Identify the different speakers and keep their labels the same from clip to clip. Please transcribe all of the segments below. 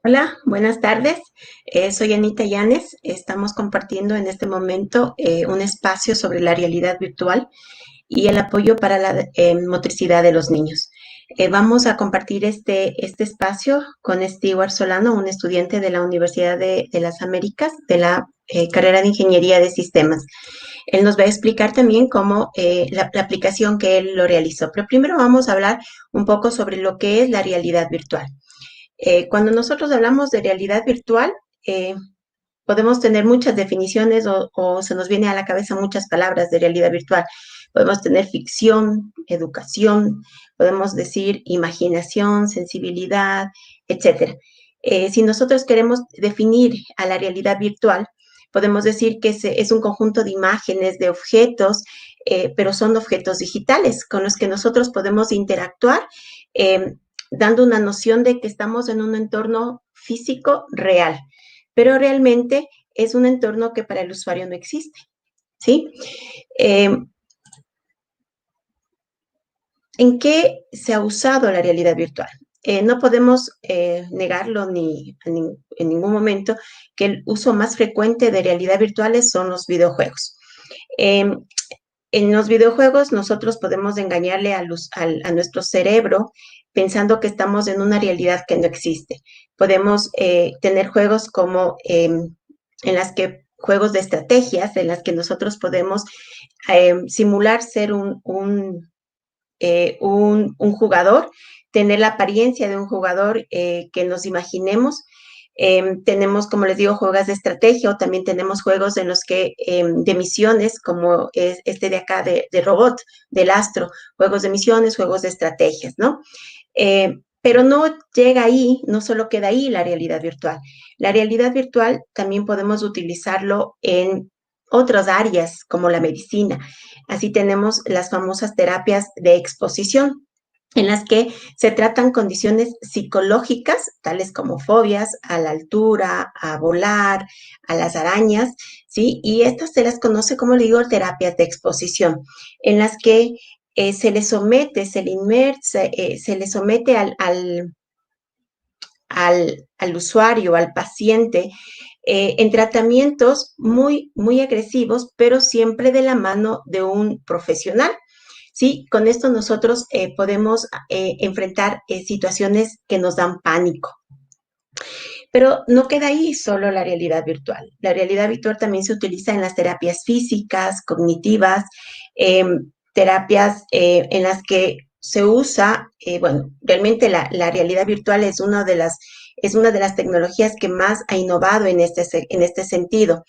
Speaker 1: Hola, buenas tardes. Soy Anita Llanes. Estamos compartiendo en este momento un espacio sobre la realidad virtual y el apoyo para la motricidad de los niños. Vamos a compartir este espacio con Stewart Solano, un estudiante de la Universidad de las Américas, de la carrera de Ingeniería de Sistemas. Él nos va a explicar también cómo la aplicación que él lo realizó. Pero primero vamos a hablar un poco sobre lo que es la realidad virtual. Cuando nosotros hablamos de realidad virtual, eh, podemos tener muchas definiciones o se nos viene a la cabeza muchas palabras de realidad virtual. Podemos tener ficción, educación, podemos decir imaginación, sensibilidad, etcétera. Si nosotros queremos definir a la realidad virtual, podemos decir que es un conjunto de imágenes, de objetos, pero son objetos digitales con los que nosotros podemos interactuar, eh, dando una noción de que estamos en un entorno físico real, pero realmente es un entorno que para el usuario no existe, ¿sí? Eh, ¿En qué se ha usado la realidad virtual? No podemos negarlo en ningún momento que el uso más frecuente de realidad virtuales son los videojuegos. Eh, en los videojuegos nosotros podemos engañarle a nuestro cerebro pensando que estamos en una realidad que no existe. Podemos tener juegos como en las que juegos de estrategias, en las que nosotros podemos simular ser un jugador, tener la apariencia de un jugador que nos imaginemos. Tenemos, como les digo, juegos de estrategia o también tenemos juegos en los que de misiones, como es este de acá de robot, del astro, juegos de misiones, juegos de estrategias, ¿no? Pero no llega ahí, no solo queda ahí la realidad virtual. La realidad virtual también podemos utilizarlo en otras áreas como la medicina. Así tenemos las famosas terapias de exposición, en las que se tratan condiciones psicológicas, tales como fobias a la altura, a volar, a las arañas, ¿sí? Y estas se las conoce, como le digo, terapias de exposición, en las que se le somete, se le somete al usuario, al paciente, en tratamientos muy agresivos, pero siempre de la mano de un profesional. Sí, con esto nosotros podemos enfrentar situaciones que nos dan pánico. Pero no queda ahí solo la realidad virtual. La realidad virtual también se utiliza en las terapias físicas, cognitivas, eh, terapias en las que se usa, bueno, realmente la realidad virtual es una de las tecnologías que más ha innovado en este sentido.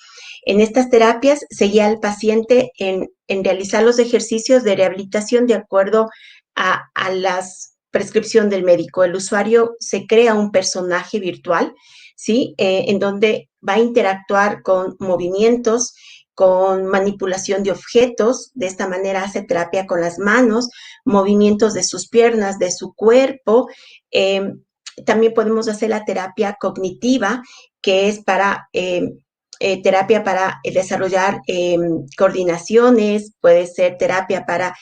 Speaker 1: En estas terapias se guía al paciente en realizar los ejercicios de rehabilitación de acuerdo a las prescripción del médico. El usuario se crea un personaje virtual, ¿sí? En donde va a interactuar con movimientos, con manipulación de objetos, de esta manera hace terapia con las manos, movimientos de sus piernas, de su cuerpo. Eh, También podemos hacer la terapia cognitiva, que es para terapia para desarrollar coordinaciones, puede ser terapia para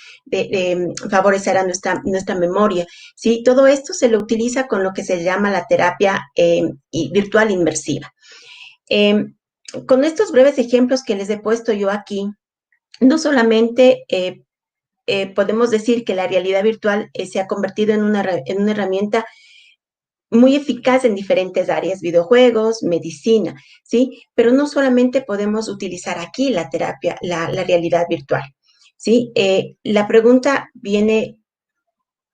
Speaker 1: favorecer a nuestra memoria. ¿Sí? Todo esto se lo utiliza con lo que se llama la terapia virtual inmersiva. Eh, con estos breves ejemplos que les he puesto yo aquí, no solamente podemos decir que la realidad virtual se ha convertido en una herramienta muy eficaz en diferentes áreas, videojuegos, medicina, ¿sí? Pero no solamente podemos utilizar aquí la terapia, la realidad virtual, ¿sí? La pregunta viene,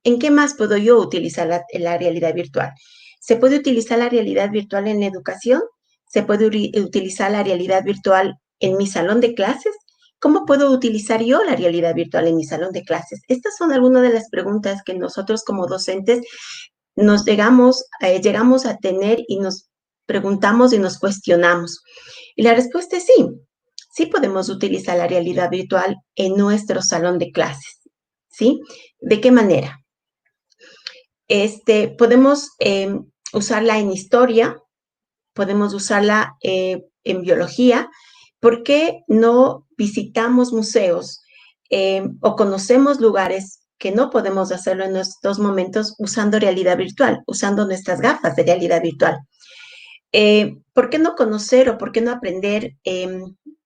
Speaker 1: ¿en qué más puedo yo utilizar la realidad virtual? ¿Se puede utilizar la realidad virtual en la educación? ¿Se puede utilizar la realidad virtual en mi salón de clases? ¿Cómo puedo utilizar yo la realidad virtual en mi salón de clases? Estas son algunas de las preguntas que nosotros como docentes llegamos a tener y nos preguntamos y nos cuestionamos. Y la respuesta es sí, sí podemos utilizar la realidad virtual en nuestro salón de clases, ¿sí? ¿De qué manera? Podemos usarla en historia, podemos usarla en biología. ¿Por qué no visitamos museos o conocemos lugares que no podemos hacerlo en estos momentos usando realidad virtual, usando nuestras gafas de realidad virtual? ¿Por qué no conocer o por qué no aprender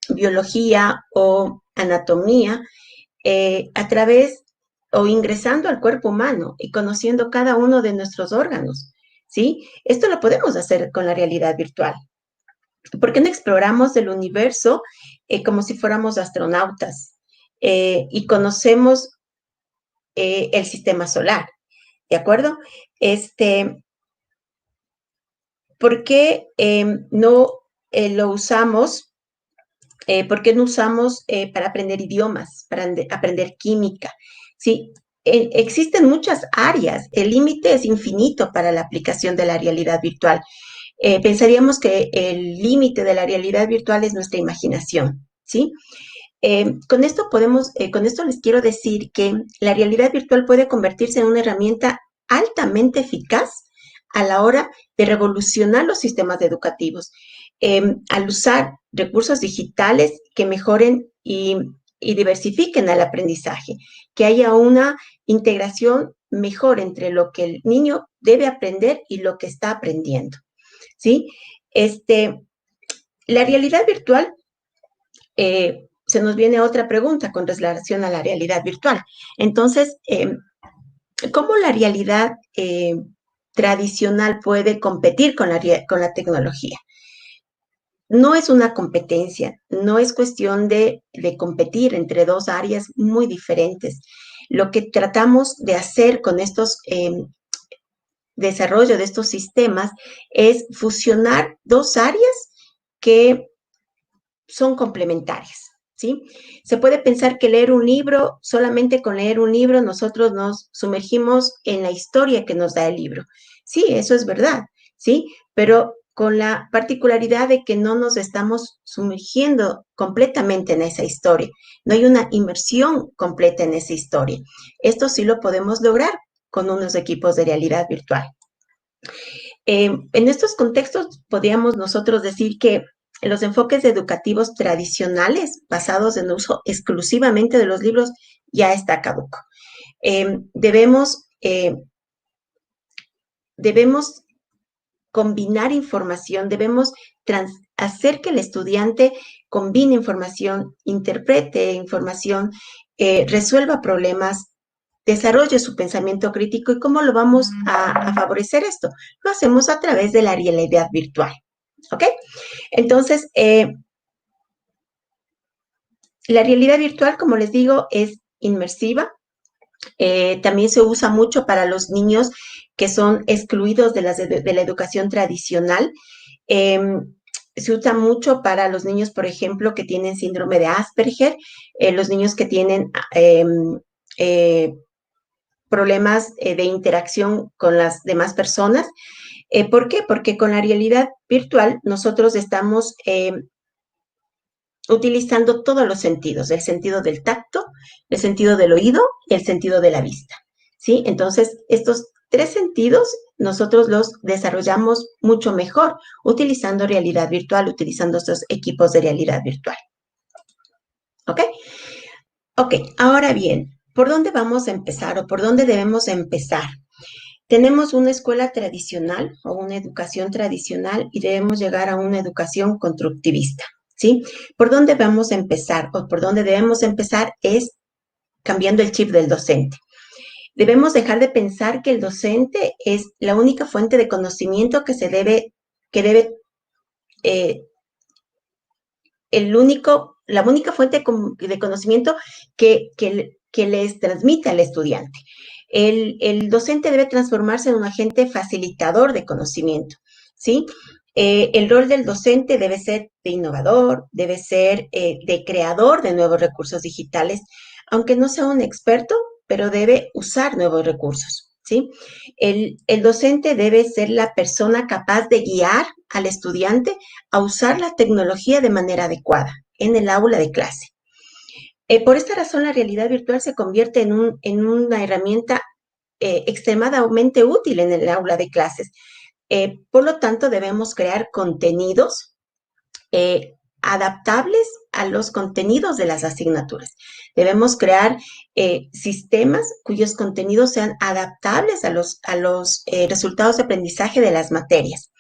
Speaker 1: biología o anatomía a través o ingresando al cuerpo humano y conociendo cada uno de nuestros órganos? ¿Sí? Esto lo podemos hacer con la realidad virtual. ¿Por qué no exploramos el universo como si fuéramos astronautas y conocemos el sistema solar? ¿De acuerdo? Este, ¿Por qué no lo usamos? ¿Por qué no usamos para aprender idiomas, para aprender química? Sí, existen muchas áreas. El límite es infinito para la aplicación de la realidad virtual. Pensaríamos que el límite de la realidad virtual es nuestra imaginación, ¿sí? Con esto les quiero decir que la realidad virtual puede convertirse en una herramienta altamente eficaz a la hora de revolucionar los sistemas educativos, al usar recursos digitales que mejoren y diversifiquen el aprendizaje, que haya una integración mejor entre lo que el niño debe aprender y lo que está aprendiendo, ¿sí? Este, la realidad virtual se nos viene otra pregunta con relación a la realidad virtual. Entonces, ¿cómo la realidad tradicional puede competir con la tecnología? No es una competencia, no es cuestión de competir entre dos áreas muy diferentes. Lo que tratamos de hacer con estos desarrollo de estos sistemas es fusionar dos áreas que son complementarias, ¿sí? Se puede pensar que leer un libro, solamente con leer un libro, nosotros nos sumergimos en la historia que nos da el libro. Sí, eso es verdad, ¿sí? Pero con la particularidad de que no nos estamos sumergiendo completamente en esa historia. No hay una inmersión completa en esa historia. Esto sí lo podemos lograr con unos equipos de realidad virtual. En estos contextos podríamos nosotros decir que los enfoques educativos tradicionales basados en el uso exclusivamente de los libros ya está caduco. Debemos combinar información, debemos hacer que el estudiante combine información, interprete información, resuelva problemas, desarrolle su pensamiento crítico. ¿Y cómo lo vamos a favorecer esto? Lo hacemos a través de la realidad virtual. ¿Ok? Entonces, la realidad virtual, como les digo, es inmersiva. También se usa mucho para los niños que son excluidos de la educación tradicional. Eh, se usa mucho para los niños, por ejemplo, que tienen síndrome de Asperger, los niños que tienen eh, problemas de interacción con las demás personas. ¿Por qué? Porque con la realidad virtual nosotros estamos utilizando todos los sentidos, el sentido del tacto, el sentido del oído y el sentido de la vista, ¿sí? Entonces, estos tres sentidos nosotros los desarrollamos mucho mejor utilizando realidad virtual, utilizando estos equipos de realidad virtual. ¿Ok? Ok, ahora bien, ¿por dónde vamos a empezar o por dónde debemos empezar? Tenemos una escuela tradicional o una educación tradicional y debemos llegar a una educación constructivista, ¿sí? ¿Por dónde vamos a empezar o por dónde debemos empezar? Es cambiando el chip del docente. Debemos dejar de pensar que el docente es la única fuente de conocimiento eh, la única fuente de conocimiento que les transmite al estudiante. El docente debe transformarse en un agente facilitador de conocimiento, ¿sí? El rol del docente debe ser de innovador, debe ser de creador de nuevos recursos digitales, aunque no sea un experto, pero debe usar nuevos recursos, ¿sí? El docente debe ser la persona capaz de guiar al estudiante a usar la tecnología de manera adecuada en el aula de clase. Por esta razón, la realidad virtual se convierte en una herramienta extremadamente útil en el aula de clases. Por lo tanto, debemos crear contenidos adaptables a los contenidos de las asignaturas. Debemos crear sistemas cuyos contenidos sean adaptables a los resultados de aprendizaje de las materias.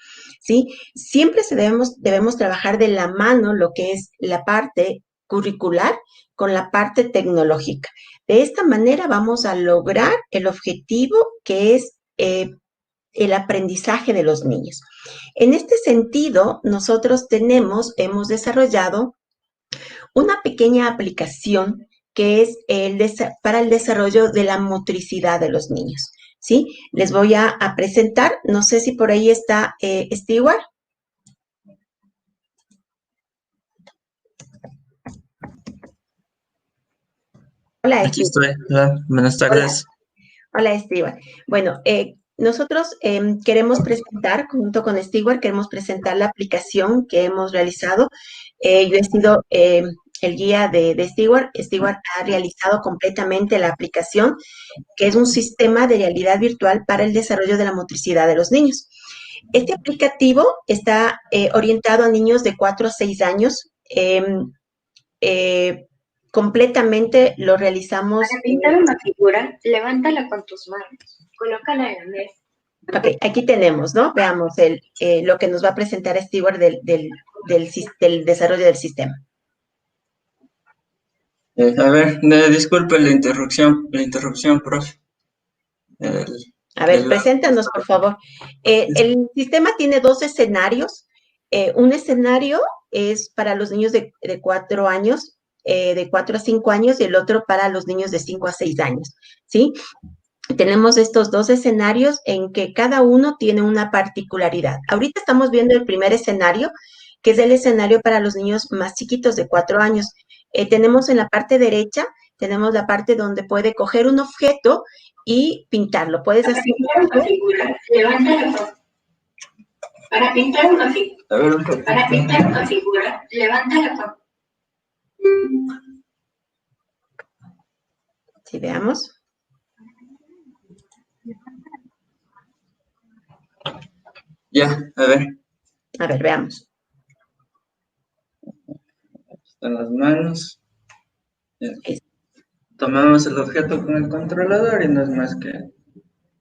Speaker 1: ¿sí? Siempre debemos trabajar de la mano lo que es la parte curricular con la parte tecnológica. De esta manera vamos a lograr el objetivo que es el aprendizaje de los niños. En este sentido, nosotros hemos desarrollado una pequeña aplicación que es para el desarrollo de la motricidad de los niños. ¿Sí? Les voy a presentar, no sé si por ahí está Stewart. Hola,
Speaker 2: Aquí
Speaker 1: Stewart.
Speaker 2: estoy. Hola, buenas tardes.
Speaker 1: Hola, Stewart. Bueno, nosotros queremos presentar, junto con Stewart, queremos presentar la aplicación que hemos realizado. Yo he sido el guía de Stewart. Stewart ha realizado completamente la aplicación, que es un sistema de realidad virtual para el desarrollo de la motricidad de los niños. Este aplicativo está orientado a niños de 4 a 6 años. Eh, Completamente lo realizamos.
Speaker 3: Para pintar una figura, levántala con tus manos, colócala en la mesa.
Speaker 1: Ok, aquí tenemos, ¿no? Veamos lo que nos va a presentar Stewart del desarrollo del sistema.
Speaker 2: A ver, disculpe la interrupción, profe.
Speaker 1: A ver, preséntanos, por favor. El sistema tiene dos escenarios. Un escenario es para los niños de 4 años, de 4 a 5 años, y el otro para los niños de 5 a 6 años, ¿sí? Tenemos estos dos escenarios en que cada uno tiene una particularidad. Ahorita estamos viendo el primer escenario, que es el escenario para los niños más chiquitos de 4 años. Tenemos en la parte derecha, tenemos la parte donde puede coger un objeto y pintarlo. Puedes hacer
Speaker 3: una figura, levántala. Para pintar una figura, levántala.
Speaker 1: Sí, veamos.
Speaker 2: Ya, a ver.
Speaker 1: A ver, veamos.
Speaker 2: Están las manos. Tomamos el objeto con el controlador y no es más que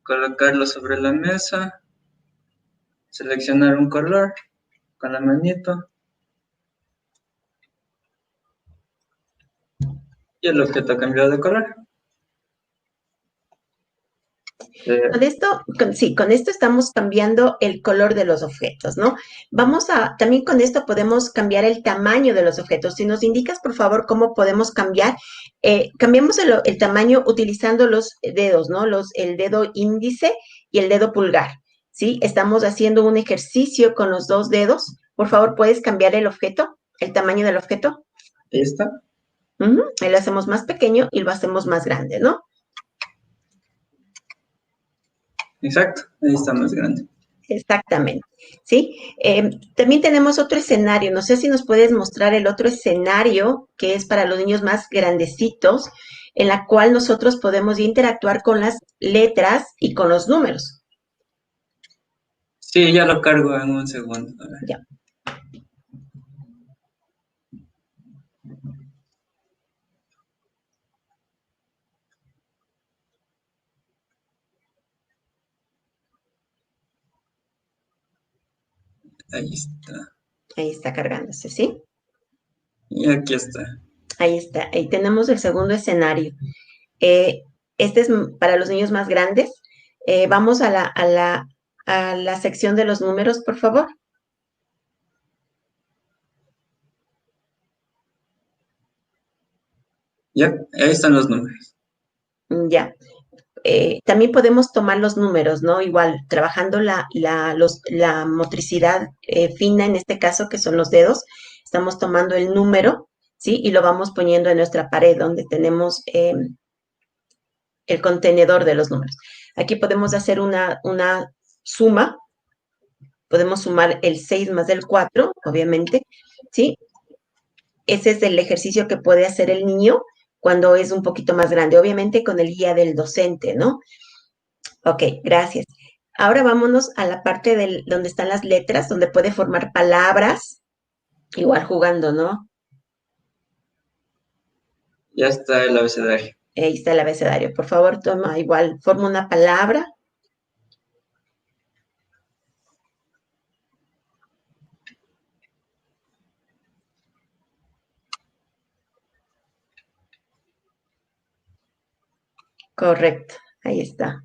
Speaker 2: colocarlo sobre la mesa, seleccionar un color con la manito y el objeto ha cambiado de color.
Speaker 1: Con esto estamos cambiando el color de los objetos, ¿no? También con esto podemos cambiar el tamaño de los objetos. Si nos indicas, por favor, cómo podemos cambiar, cambiamos el tamaño utilizando los dedos, ¿no? El dedo índice y el dedo pulgar, ¿sí? Estamos haciendo un ejercicio con los dos dedos. Por favor, ¿puedes cambiar el tamaño del objeto?
Speaker 2: Ahí está.
Speaker 1: Ahí lo hacemos más pequeño y lo hacemos más grande, ¿no?
Speaker 2: Exacto, ahí está más grande.
Speaker 1: Exactamente, ¿sí? También tenemos otro escenario, no sé si nos puedes mostrar el otro escenario que es para los niños más grandecitos, en la cual nosotros podemos interactuar con las letras y con los números.
Speaker 2: Sí, ya lo cargo en un segundo.
Speaker 1: Ya.
Speaker 2: Ahí está.
Speaker 1: Ahí está cargándose, ¿sí?
Speaker 2: Y aquí está.
Speaker 1: Ahí está, ahí tenemos el segundo escenario. Este es para los niños más grandes. Vamos a la sección de los números, por favor.
Speaker 2: Ya, ahí están los números.
Speaker 1: Ya. También podemos tomar los números, ¿no? Igual, trabajando la motricidad fina, en este caso, que son los dedos, estamos tomando el número, ¿sí? Y lo vamos poniendo en nuestra pared donde tenemos el contenedor de los números. Aquí podemos hacer una suma, podemos sumar el 6 más el 4, obviamente, ¿sí? Ese es el ejercicio que puede hacer el niño cuando es un poquito más grande, obviamente con el guía del docente, ¿no? Ok, gracias. Ahora vámonos a la parte donde están las letras, donde puede formar palabras, igual jugando, ¿no?
Speaker 2: Ya está el abecedario.
Speaker 1: Ahí está el abecedario. Por favor, toma igual, forma una palabra. Correcto, ahí está.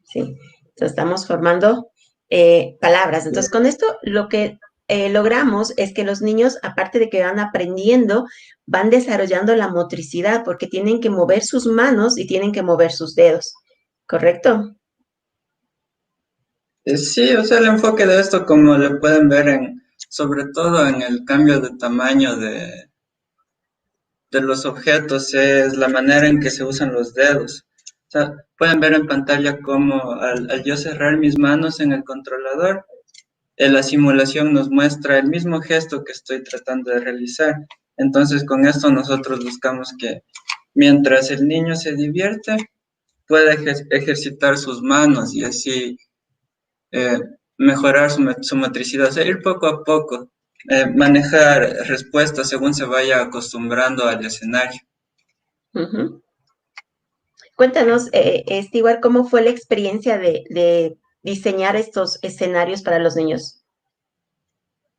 Speaker 1: Sí, entonces estamos formando palabras. Entonces, con esto lo que logramos es que los niños, aparte de que van aprendiendo, van desarrollando la motricidad porque tienen que mover sus manos y tienen que mover sus dedos. ¿Correcto?
Speaker 2: Sí, o sea, el enfoque de esto, como le pueden ver sobre todo en el cambio de tamaño de los objetos, es la manera en que se usan los dedos. O sea, pueden ver en pantalla cómo al yo cerrar mis manos en el controlador, la simulación nos muestra el mismo gesto que estoy tratando de realizar. Entonces, con esto nosotros buscamos que mientras el niño se divierte, pueda ejercitar sus manos y así eh, mejorar su motricidad, o sea, ir poco a poco, manejar respuestas según se vaya acostumbrando al escenario.
Speaker 1: Ujú. Cuéntanos, Stewart, ¿cómo fue la experiencia de diseñar estos escenarios para los niños?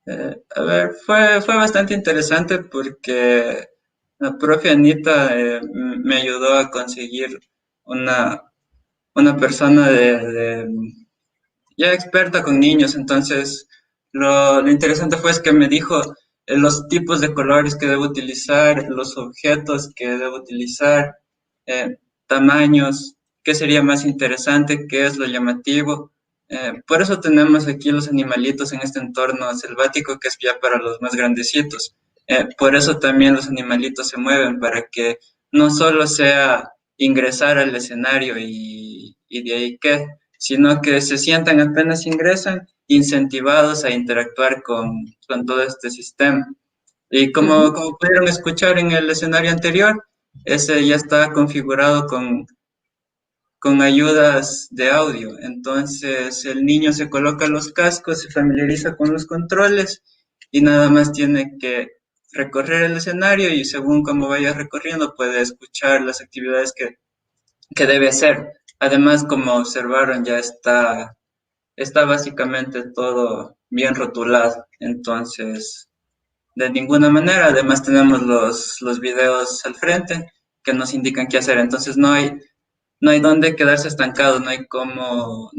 Speaker 2: A ver, fue bastante interesante porque la profe Anita me ayudó a conseguir una, una persona ya experta con niños, entonces lo interesante fue es que me dijo los tipos de colores que debo utilizar, los objetos que debo utilizar, tamaños, qué sería más interesante, qué es lo llamativo. Por eso tenemos aquí los animalitos en este entorno selvático que es ya para los más grandecitos. Por eso también los animalitos se mueven, para que no solo sea ingresar al escenario y de ahí qué, sino que se sientan apenas ingresan incentivados a interactuar con todo este sistema. Y como pudieron escuchar en el escenario anterior, ese ya está configurado con ayudas de audio. Entonces el niño se coloca los cascos, se familiariza con los controles y nada más tiene que recorrer el escenario y según cómo vaya recorriendo puede escuchar las actividades que debe hacer. Además, como observaron, ya está básicamente todo bien rotulado. Entonces, de ninguna manera, además tenemos los videos al frente que nos indican qué hacer. Entonces, no hay dónde quedarse estancado, no hay cómo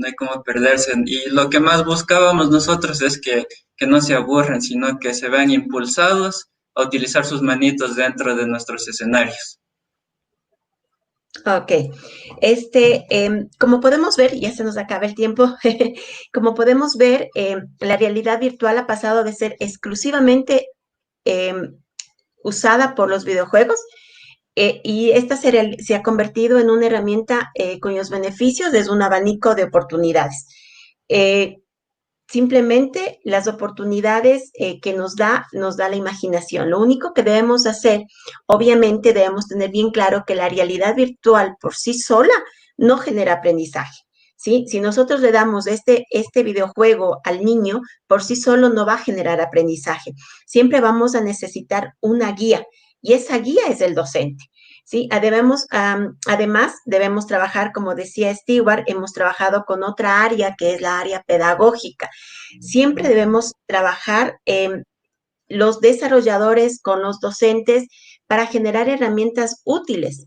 Speaker 2: perderse. Y lo que más buscábamos nosotros es que no se aburran, sino que se vean impulsados a utilizar sus manitos dentro de nuestros escenarios.
Speaker 1: Ok, como podemos ver, ya se nos acaba el tiempo, como podemos ver, la realidad virtual ha pasado de ser exclusivamente em, usada por los videojuegos y esta se ha convertido en una herramienta cuyos beneficios es un abanico de oportunidades. Eh, Simplemente las oportunidades que nos da la imaginación. Lo único que debemos hacer, obviamente debemos tener bien claro que la realidad virtual por sí sola no genera aprendizaje. ¿Sí? Si nosotros le damos este videojuego al niño, por sí solo no va a generar aprendizaje. Siempre vamos a necesitar una guía y esa guía es el docente. ¿Sí? Además, debemos trabajar, como decía Stewart, hemos trabajado con otra área que es la área pedagógica. Siempre debemos trabajar los desarrolladores con los docentes para generar herramientas útiles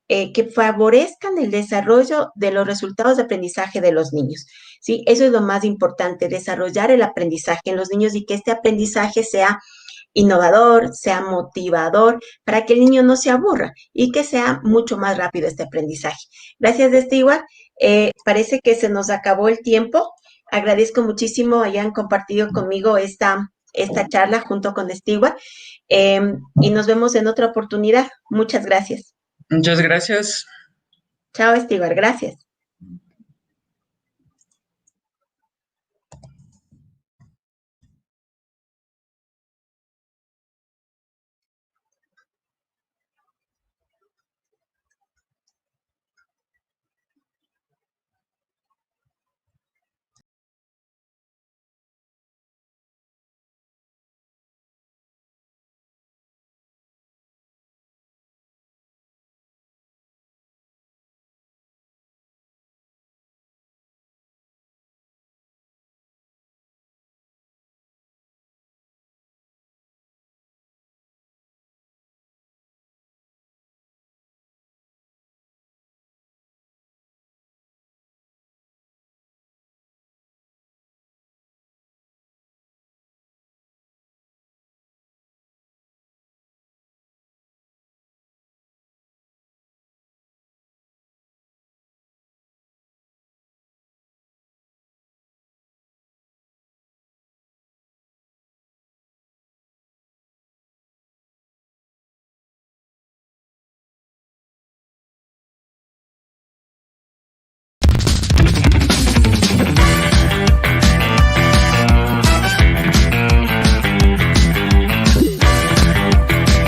Speaker 1: que favorezcan el desarrollo de los resultados de aprendizaje de los niños. ¿Sí? Eso es lo más importante, desarrollar el aprendizaje en los niños y que este aprendizaje sea innovador, sea motivador, para que el niño no se aburra y que sea mucho más rápido este aprendizaje. Gracias, Stewart. Parece que se nos acabó el tiempo. Agradezco muchísimo hayan compartido conmigo esta charla junto con Stewart y nos vemos en otra oportunidad. Muchas gracias.
Speaker 2: Muchas gracias.
Speaker 1: Chao, Stewart. Gracias.